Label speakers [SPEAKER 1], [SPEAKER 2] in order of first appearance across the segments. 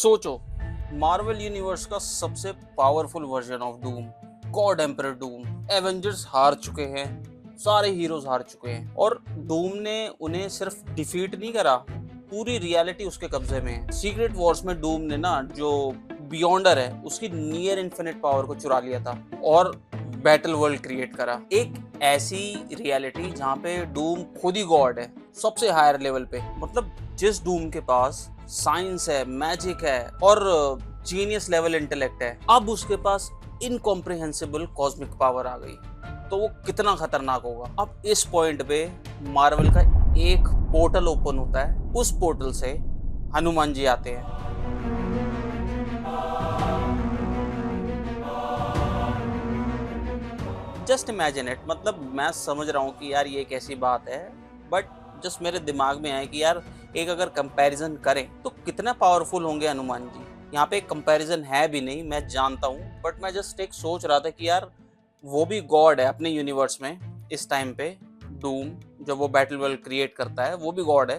[SPEAKER 1] सोचो, Marvel universe का सबसे powerful version of doom, God Emperor Doom. Avengers हार चुके हैं, सारे हीरोज हार चुके हैं और डूम ने उन्हें सिर्फ डिफीट नहीं करा, पूरी रियलिटी उसके कब्जे में है। सीक्रेट वॉर्स में डूम ने ना जो बियॉन्डर है उसकी नियर इन्फिनिट पावर को चुरा लिया था और बैटल वर्ल्ड क्रिएट करा। एक ऐसी रियलिटी जहाँ पे डूम खुद ही गॉड है, सबसे हायर लेवल पे। मतलब जिस डूम के पास साइंस है, मैजिक है और जीनियस लेवल इंटेलेक्ट है, अब उसके पास इनकॉम्प्रिहेंसिबल कॉस्मिक पावर आ गई, तो वो कितना खतरनाक होगा। अब इस पॉइंट पे मार्वल का एक पोर्टल ओपन होता है, उस पोर्टल से हनुमान जी आते हैं। Just imagine it. मतलब मैं समझ रहा हूँ कि यार ये कैसी बात है, बट जस्ट मेरे दिमाग में आया कि यार एक अगर कंपैरिजन करें तो कितना पावरफुल होंगे हनुमान जी। यहाँ पे एक कंपैरिजन है भी नहीं, मैं जानता हूँ, बट मैं जस्ट एक सोच रहा था कि यार वो भी गॉड है अपने यूनिवर्स में। इस टाइम पे डूम जब वो बैटल वर्ल्ड क्रिएट करता है वो भी गॉड है,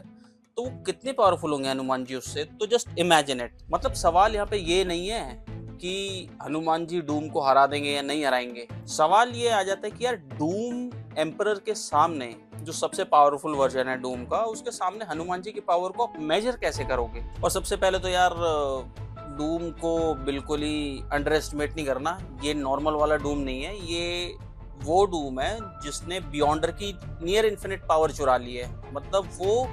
[SPEAKER 1] तो वो कितने पावरफुल होंगे हनुमान जी उससे। तो जस्ट इमेजिन इट। मतलब सवाल यहाँ पे ये नहीं है कि हनुमान जी डूम को हरा देंगे या नहीं हराएंगे। सवाल ये आ जाता है कि यार डूम एम्परर के सामने, जो सबसे पावरफुल वर्जन है डूम का, उसके सामने हनुमान जी की पावर को आप मेजर कैसे करोगे। और सबसे पहले तो यार डूम को बिल्कुल ही अंडर एस्टिमेट नहीं करना। ये नॉर्मल वाला डूम नहीं है, ये वो डूम है जिसने बियॉन्डर की नियर इन्फिनिट पावर चुरा ली है। मतलब वो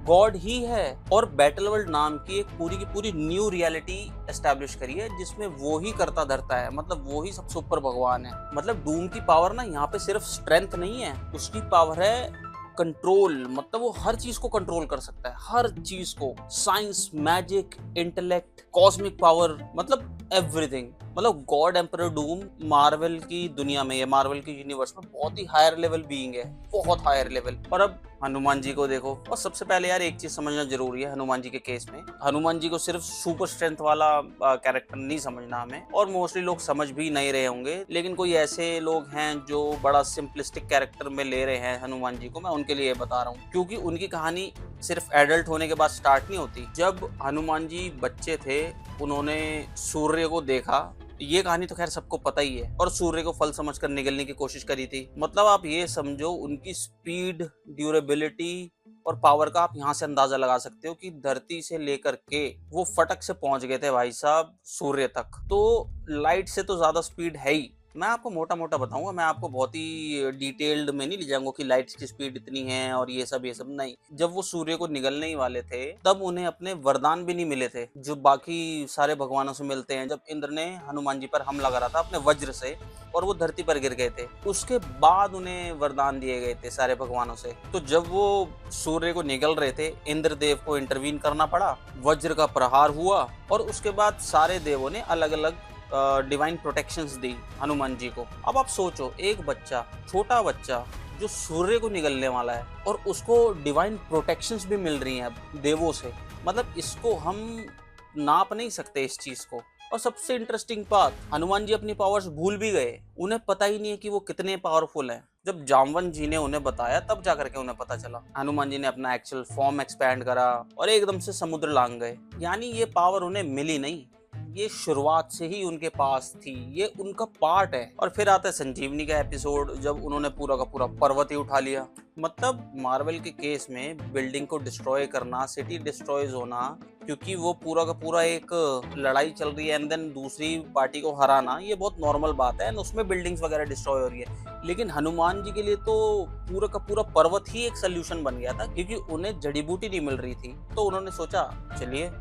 [SPEAKER 1] गॉड ही है और बैटल वर्ल्ड नाम की एक पूरी की पूरी न्यू रियलिटी एस्टैब्लिश करी है जिसमें वो ही करता धरता है। मतलब वो ही सबसे ऊपर भगवान है। मतलब डूम की पावर ना यहाँ पे सिर्फ स्ट्रेंथ नहीं है, उसकी पावर है कंट्रोल। मतलब वो हर चीज को कंट्रोल कर सकता है, हर चीज को। Science, magic, intellect, cosmic power, मतलब एवरीथिंग। मतलब गॉड एम्परर डूम मार्वल की दुनिया में, ये मार्वल की यूनिवर्स में बहुत ही हायर लेवल बीइंग है, बहुत हायर लेवल। और अब हनुमान जी को देखो। और सबसे पहले यार एक चीज समझना जरूरी है हनुमान जी के केस में। हनुमान जी को सिर्फ सुपर स्ट्रेंथ वाला कैरेक्टर नहीं समझना हमें, और मोस्टली लोग समझ भी नहीं रहे होंगे, लेकिन कोई ऐसे लोग हैं जो बड़ा सिंपलिस्टिक कैरेक्टर में ले रहे हैं हनुमान जी को। मैं उनके लिए बता रहा हूँ क्योंकि उनकी कहानी सिर्फ एडल्ट होने के बाद स्टार्ट नहीं होती। जब हनुमान जी बच्चे थे उन्होंने सूर्य को देखा, ये कहानी तो खैर सबको पता ही है, और सूर्य को फल समझकर निगलने की कोशिश करी थी। मतलब आप ये समझो उनकी स्पीड, ड्यूरेबिलिटी और पावर का आप यहाँ से अंदाजा लगा सकते हो कि धरती से लेकर के वो फटक से पहुंच गए थे भाई साहब सूर्य तक। तो लाइट से तो ज्यादा स्पीड है ही। मैं आपको मोटा मोटा बताऊंगा, मैं आपको बहुत ही डिटेल्ड में नहीं ले जाऊंगा कि लाइट की स्पीड इतनी है और ये सब नहीं। जब वो सूर्य को निगलने ही वाले थे तब उन्हें अपने वरदान भी नहीं मिले थे जो बाकी सारे भगवानों से मिलते हैं। जब इंद्र ने हनुमान जी पर हमला करा था अपने वज्र से और वो धरती पर गिर गए थे, उसके बाद उन्हें वरदान दिए गए थे सारे भगवानों से। तो जब वो सूर्य को निगल रहे थे, इंद्रदेव को इंटरवीन करना पड़ा, वज्र का प्रहार हुआ और उसके बाद सारे देवों ने अलग अलग डिवाइन प्रोटेक्शंस दी हनुमान जी को। अब आप सोचो, एक बच्चा, छोटा बच्चा जो सूर्य को निगलने वाला है और उसको डिवाइन प्रोटेक्शंस भी मिल रही हैं अब देवों से। मतलब इसको हम नाप नहीं सकते इस चीज को। और सबसे इंटरेस्टिंग बात, हनुमान जी अपनी पावर्स भूल भी गए, उन्हें पता ही नहीं है कि वो कितने पावरफुल हैं। जब जामवंत जी ने उन्हें बताया तब जाकर के उन्हें पता चला। हनुमान जी ने अपना एक्चुअल फॉर्म एक्सपैंड करा और एकदम से समुद्र लांग गए। यानी ये पावर उन्हें मिली नहीं, ये शुरुआत से ही उनके पास थी, ये उनका पार्ट है। और फिर आता है संजीवनी का एपिसोड, जब उन्होंने पूरा का पूरा पर्वत ही उठा लिया। मतलब मार्वल के केस में बिल्डिंग को डिस्ट्रॉय करना, सिटी डिस्ट्रॉयज होना, क्योंकि वो पूरा का पूरा एक लड़ाई चल रही है एंड देन दूसरी पार्टी को हराना, ये बहुत नॉर्मल बात है एंड उसमें बिल्डिंग्स वगैरह डिस्ट्रॉय हो रही है। लेकिन हनुमान जी के लिए तो पूरा का पूरा पर्वत ही एक सोल्यूशन बन गया था, क्योंकि उन्हें जड़ी बूटी नहीं मिल रही थी। तो उन्होंने सोचा चलिए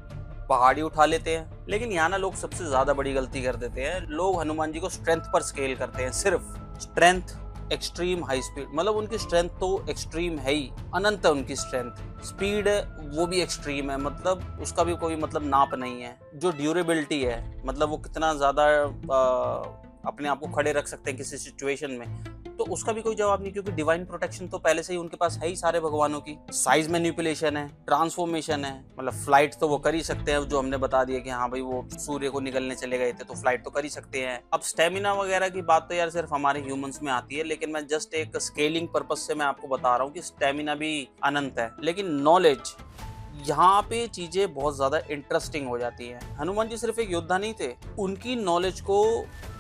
[SPEAKER 1] पहाड़ी उठा लेते हैं। लेकिन यहाँ ना लोग सबसे ज्यादा बड़ी गलती कर देते हैं। लोग हनुमान जी को स्ट्रेंथ पर स्केल करते हैं, सिर्फ स्ट्रेंथ, एक्सट्रीम हाई स्पीड। मतलब उनकी स्ट्रेंथ तो एक्सट्रीम है ही, अनंत है उनकी स्ट्रेंथ। स्पीड है वो भी एक्सट्रीम है, मतलब उसका भी कोई मतलब नाप नहीं है। जो ड्यूरेबिलिटी है, मतलब वो कितना ज्यादा अपने आप को खड़े रख सकते हैं किसी सिचुएशन में, तो उसका भी कोई जवाब नहीं, क्योंकि डिवाइन प्रोटेक्शन तो पहले से ही उनके पास है ही सारे भगवानों की। साइज मैनिपुलेशन है, ट्रांसफॉर्मेशन है, मतलब फ्लाइट तो वो कर ही सकते हैं, जो हमने बता दिया कि हाँ भाई वो सूर्य को निकलने चले गए थे तो फ्लाइट तो कर ही सकते हैं। अब स्टेमिना वगैरह की बात तो यार सिर्फ हमारे ह्यूमंस में आती है, लेकिन मैं जस्ट एक स्केलिंग पर्पज से मैं आपको बता रहा हूँ कि स्टेमिना भी अनंत है। लेकिन नॉलेज, यहाँ पे चीजें बहुत ज्यादा इंटरेस्टिंग हो जाती हैं। हनुमान जी सिर्फ एक योद्धा नहीं थे, उनकी नॉलेज को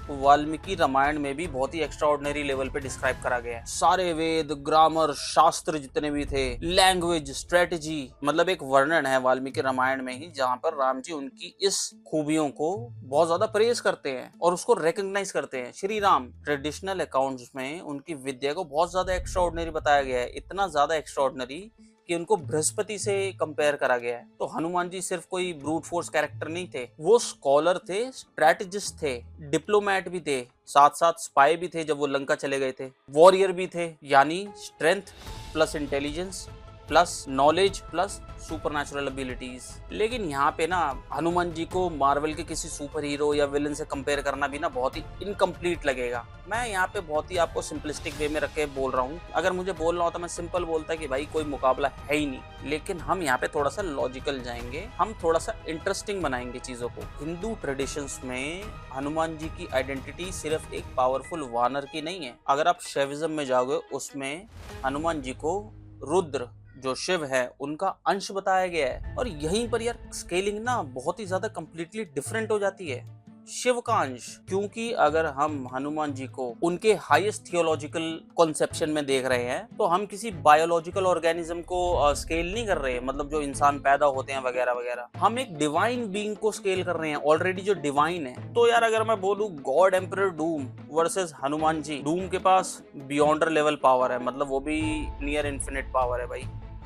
[SPEAKER 1] वाल्मीकि रामायण में भी बहुत ही एक्स्ट्राऑर्डिनरी लेवल पे डिस्क्राइब करा गया है। सारे वेद, ग्रामर, शास्त्र जितने भी थे, लैंग्वेज, स्ट्रेटजी, मतलब एक वर्णन है वाल्मीकि रामायण में ही जहाँ पर राम जी उनकी इस खूबियों को बहुत ज्यादा प्रेज करते हैं और उसको रिकॉग्नाइज करते हैं। श्री राम ट्रेडिशनल अकाउंट्स में उनकी विद्या को बहुत ज्यादा एक्स्ट्राऑर्डिनरी बताया गया है, इतना ज्यादा एक्स्ट्राऑर्डिनरी कि उनको बृहस्पति से कंपेयर करा गया है। तो हनुमान जी सिर्फ कोई ब्रूट फोर्स कैरेक्टर नहीं थे, वो स्कॉलर थे, स्ट्रेटेजिस्ट थे, डिप्लोमैट भी थे, साथ साथ स्पाई भी थे जब वो लंका चले गए थे, वॉरियर भी थे, यानी strength plus intelligence plus knowledge plus supernatural abilities. लेकिन यहाँ पे ना हनुमान जी को मार्वल के किसी सुपर हीरो या विलन से कंपेयर करना भी ना बहुत ही इनकम्प्लीट लगेगा। मैं यहाँ पे बहुत ही आपको सिंपलिस्टिक वे में रख के बोल रहा हूँ। अगर मुझे बोलना होता मैं सिंपल बोलता कि भाई कोई मुकाबला है ही नहीं, लेकिन हम यहाँ पे थोड़ा सा लॉजिकल जाएंगे, हम थोड़ा सा इंटरेस्टिंग बनाएंगे चीजों को। हिंदू ट्रेडिशंस में हनुमान जी की आइडेंटिटी सिर्फ एक पावरफुल वानर की नहीं है। अगर आप शैविज्म में जाओगे उसमें हनुमान जी को रुद्र जो शिव है उनका अंश बताया गया है। और यहीं पर यार स्केलिंग ना बहुत ही ज्यादा कंप्लीटली डिफरेंट हो जाती है, शिव का अंश। क्योंकि अगर हम हनुमान जी को उनके हाईएस्ट थियोलॉजिकल कॉन्सेप्शन में देख रहे हैं तो हम किसी बायोलॉजिकल ऑर्गेनिज्म को स्केल नहीं कर रहे हैं, मतलब जो इंसान पैदा होते हैं वगैरह वगैरह। हम एक डिवाइन बीइंग को स्केल कर रहे हैं, ऑलरेडी जो डिवाइन है। तो यार अगर मैं बोलूं God Emperor Doom versus Hanuman ji, Doom के पास बियॉन्डर लेवल पावर है, मतलब वो भी नियर इन्फिनिट पावर है भाई।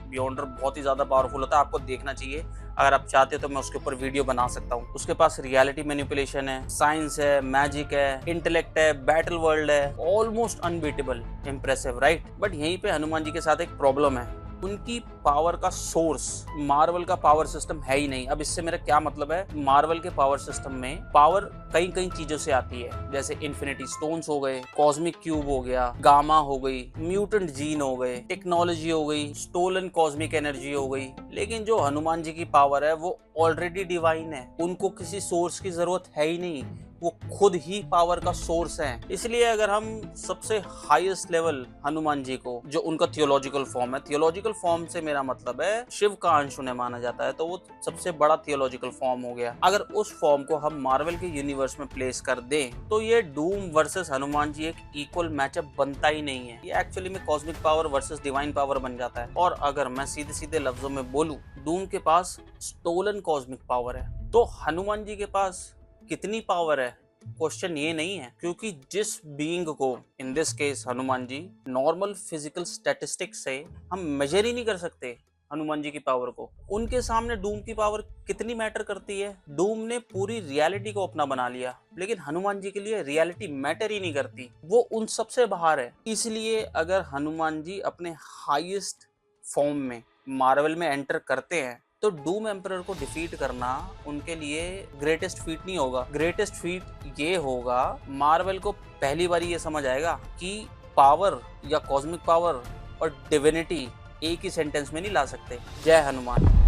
[SPEAKER 1] बियॉन्डर बहुत ही ज्यादा पावरफुल होता है, आपको देखना चाहिए। अगर आप चाहते हो तो मैं उसके ऊपर वीडियो बना सकता हूँ। उसके पास रियलिटी मैनिपुलेशन है, साइंस है, मैजिक है, इंटेलेक्ट है, बैटल वर्ल्ड है, almost unbeatable, impressive, right. But यहीं पे हनुमान जी के साथ एक प्रॉब्लम है, उनकी पावर का सोर्स मार्वल का पावर सिस्टम है ही नहीं। अब इससे मेरा क्या मतलब है, मार्वल के पावर सिस्टम में पावर कई कई चीजों से आती है, जैसे इन्फिनिटी स्टोन्स हो गए, कॉस्मिक क्यूब हो गया, गामा हो गई, म्यूटेंट जीन हो गए, टेक्नोलॉजी हो गई, स्टोलन कॉस्मिक एनर्जी हो गई। लेकिन जो हनुमान जी की पावर है वो ऑलरेडी डिवाइन है, उनको किसी सोर्स की जरूरत है ही नहीं, वो खुद ही पावर का सोर्स है। इसलिए अगर हम सबसे हाईएस्ट लेवल हनुमान जी को, जो उनका थियोलॉजिकल फॉर्म है, थियोलॉजिकल फॉर्म से मेरा मतलब है शिव का अंश उन्हें माना जाता है, तो वो सबसे बड़ा थियोलॉजिकल फॉर्म हो गया। अगर उस फॉर्म को हम मार्वल के यूनिवर्स में प्लेस कर दें तो ये डूम वर्सेस हनुमान जी एक इक्वल मैचअप बनता ही नहीं है, ये एक्चुअली में cosmic power versus divine power बन जाता है। और अगर मैं सीधे सीधे लफ्जों में बोलूं, डूम के पास स्टोलन कॉस्मिक पावर है, तो हनुमान जी के पास कितनी पावर है? क्वेश्चन ये नहीं है, क्योंकि जिस बीइंग को, in this case Hanuman ji, normal physical statistics से हम मेजर ही नहीं कर सकते हनुमान जी की पावर को, उनके सामने डूम की पावर कितनी मैटर करती है। डूम ने पूरी रियलिटी को अपना बना लिया, लेकिन हनुमान जी के लिए रियलिटी मैटर ही नहीं करती, वो उन सबसे बाहर है। इसलिए अगर हनुमान जी अपने हाईएस्ट फॉर्म में मार्वल में एंटर करते हैं तो डूम एम्परर को डिफीट करना उनके लिए ग्रेटेस्ट फीट नहीं होगा। ग्रेटेस्ट फीट ये होगा, मार्वल को पहली बार ये समझ आएगा कि पावर या कॉस्मिक पावर और डिविनिटी एक ही सेंटेंस में नहीं ला सकते। जय हनुमान।